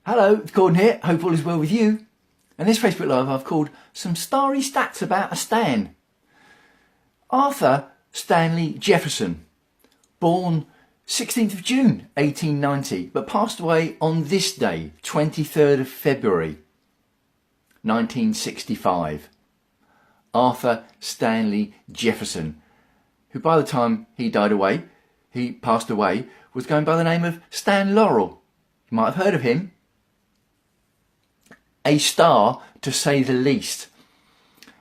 Hello, it's Gordon here. Hope all is well with you. And this Facebook Live I've called Some Starry Stats About a Stan. Arthur Stanley Jefferson, born 16th of June 1890, but passed away on this day, 23rd of February 1965. Arthur Stanley Jefferson, who by the time he passed away, was going by the name of Stan Laurel. You might have heard of him. A star, to say the least.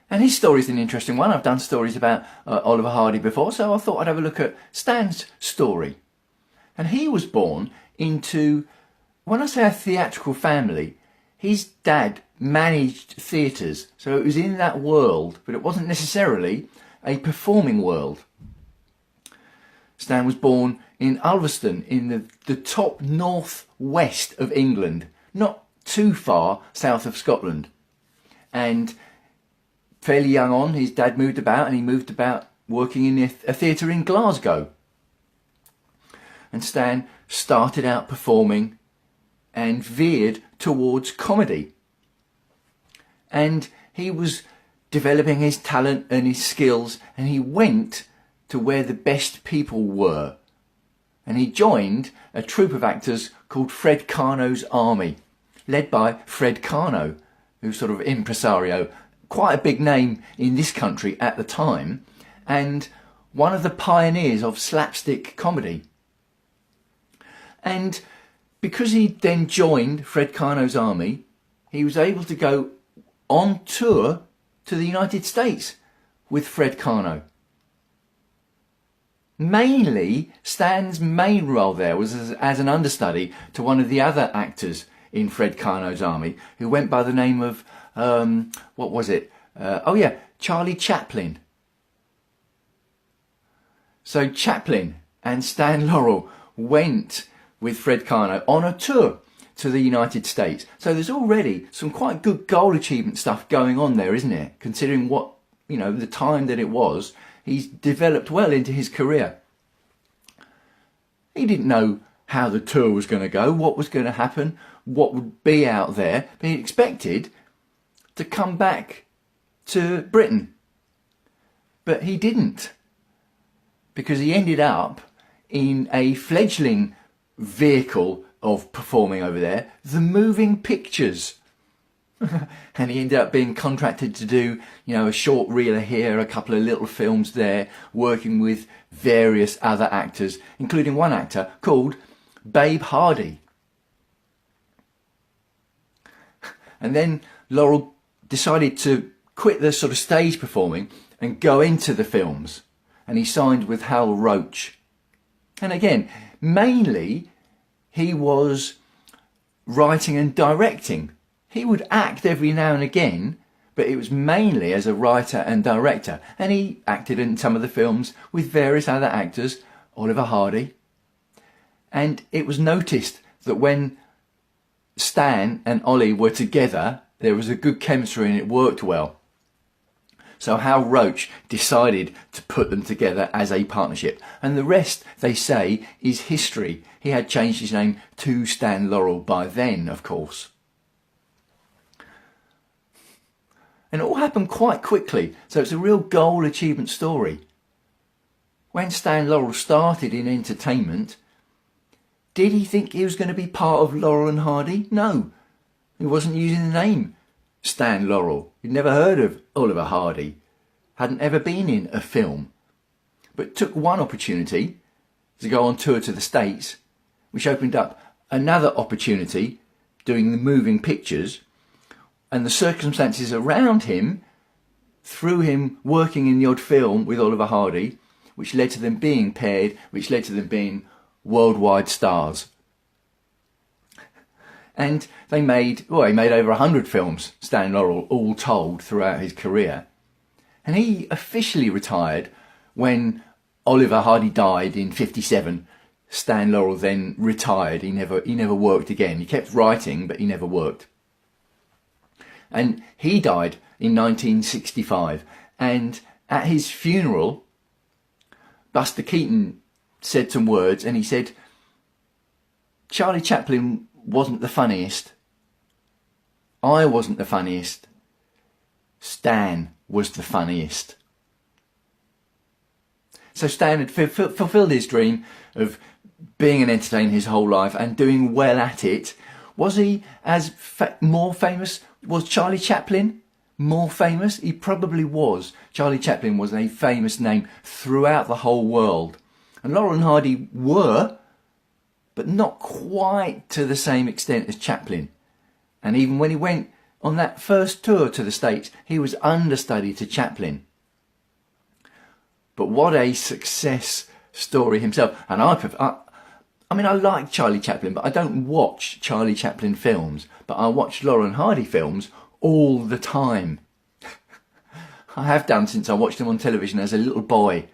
And his story is an interesting one. I've done stories about Oliver Hardy before, so I thought I'd have a look at Stan's story. And he was born into, when I say a theatrical family, his dad managed theatres, so it was in that world, but it wasn't necessarily a performing world. Stan was born in Ulverston, in the top northwest of England, not too far south of Scotland. And fairly young on, his dad moved about, and he moved about working in a theatre in Glasgow. And Stan started out performing and veered towards comedy. And he was developing his talent and his skills, and he went to where the best people were. And he joined a troupe of actors called Fred Karno's Army, led by Fred Karno, who's sort of impresario, quite a big name in this country at the time, and one of the pioneers of slapstick comedy. And because he then joined Fred Karno's Army, he was able to go on tour to the United States with Fred Karno. Mainly, Stan's main role there was as an understudy to one of the other actors in Fred Karno's Army, who went by the name of, Charlie Chaplin. So Chaplin and Stan Laurel went with Fred Karno on a tour to the United States. So there's already some quite good goal achievement stuff going on there, isn't it? Considering what, the time that it was, he's developed well into his career. He didn't know how the tour was going to go, what was going to happen, what would be out there, but he expected to come back to Britain. But he didn't, because he ended up in a fledgling vehicle of performing over there, the moving pictures. And he ended up being contracted to do, a short reeler here, a couple of little films there, working with various other actors, including one actor called Babe Hardy. And then Laurel decided to quit the sort of stage performing and go into the films. And he signed with Hal Roach. And again, mainly he was writing and directing. He would act every now and again, but it was mainly as a writer and director. And he acted in some of the films with various other actors, Oliver Hardy. And it was noticed that when Stan and Ollie were together, there was a good chemistry and it worked well. So Hal Roach decided to put them together as a partnership. And the rest, they say, is history. He had changed his name to Stan Laurel by then, of course. And it all happened quite quickly, so it's a real goal achievement story. When Stan Laurel started in entertainment, did he think he was going to be part of Laurel and Hardy? No, he wasn't using the name Stan Laurel. He'd never heard of Oliver Hardy, hadn't ever been in a film, but took one opportunity to go on tour to the States, which opened up another opportunity doing the moving pictures, and the circumstances around him through him working in the odd film with Oliver Hardy, which led to them being paired, which led to them being worldwide stars. And he made over 100 films, Stan Laurel, all told, throughout his career. And he officially retired when Oliver Hardy died in 1957. Stan Laurel then retired. He never worked again. He kept writing, but he never worked. And he died in 1965. And at his funeral, Buster Keaton said some words, and he said, Charlie Chaplin wasn't the funniest. I wasn't the funniest. Stan was the funniest. So Stan had fulfilled his dream of being an entertainer his whole life and doing well at it. Was he as more famous? Was Charlie Chaplin more famous? He probably was. Charlie Chaplin was a famous name throughout the whole world. And Laurel and Hardy were, but not quite to the same extent as Chaplin. And even when he went on that first tour to the States, he was understudy to Chaplin. But what a success story himself. And I mean, I like Charlie Chaplin, but I don't watch Charlie Chaplin films. But I watch Laurel and Hardy films all the time. I have done since I watched them on television as a little boy.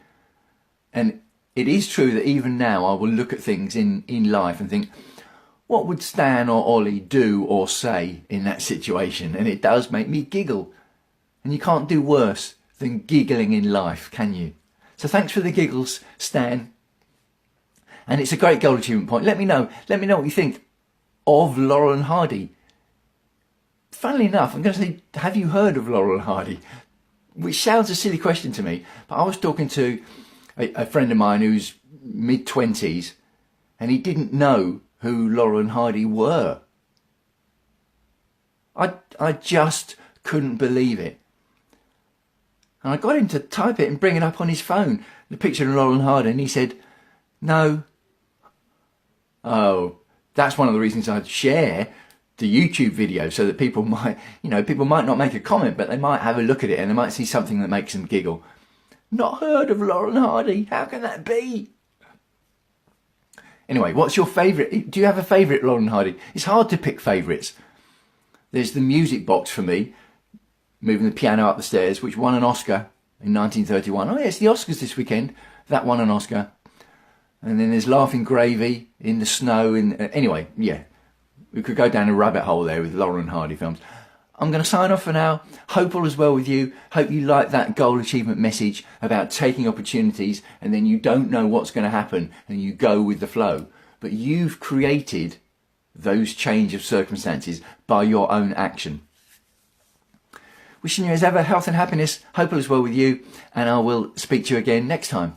And it is true that even now I will look at things in life and think, what would Stan or Ollie do or say in that situation? And it does make me giggle. And you can't do worse than giggling in life, can you? So thanks for the giggles, Stan. And it's a great goal achievement point. Let me know what you think of Laurel and Hardy. Funnily enough, I'm going to say, have you heard of Laurel and Hardy? Which sounds a silly question to me, but I was talking to a friend of mine who's mid-20s, and he didn't know who Laurel and Hardy were. I just couldn't believe it. And I got him to type it and bring it up on his phone, the picture of Laurel and Hardy, and he said, no. Oh, that's one of the reasons I'd share the YouTube video, so that people might not make a comment, but they might have a look at it and they might see something that makes them giggle. Not heard of Laurel and Hardy? How can that be? Anyway, what's your favourite? Do you have a favourite Laurel and Hardy? It's hard to pick favourites. There's the music box for me, moving the piano up the stairs, which won an Oscar in 1931. Oh yes, the Oscars this weekend. That won an Oscar. And then there's Laughing Gravy in the snow. Anyway, yeah, we could go down a rabbit hole there with Laurel and Hardy films. I'm going to sign off for now. Hope all is well with you. Hope you like that goal achievement message about taking opportunities and then you don't know what's going to happen and you go with the flow. But you've created those change of circumstances by your own action. Wishing you as ever health and happiness. Hope all is well with you, and I will speak to you again next time.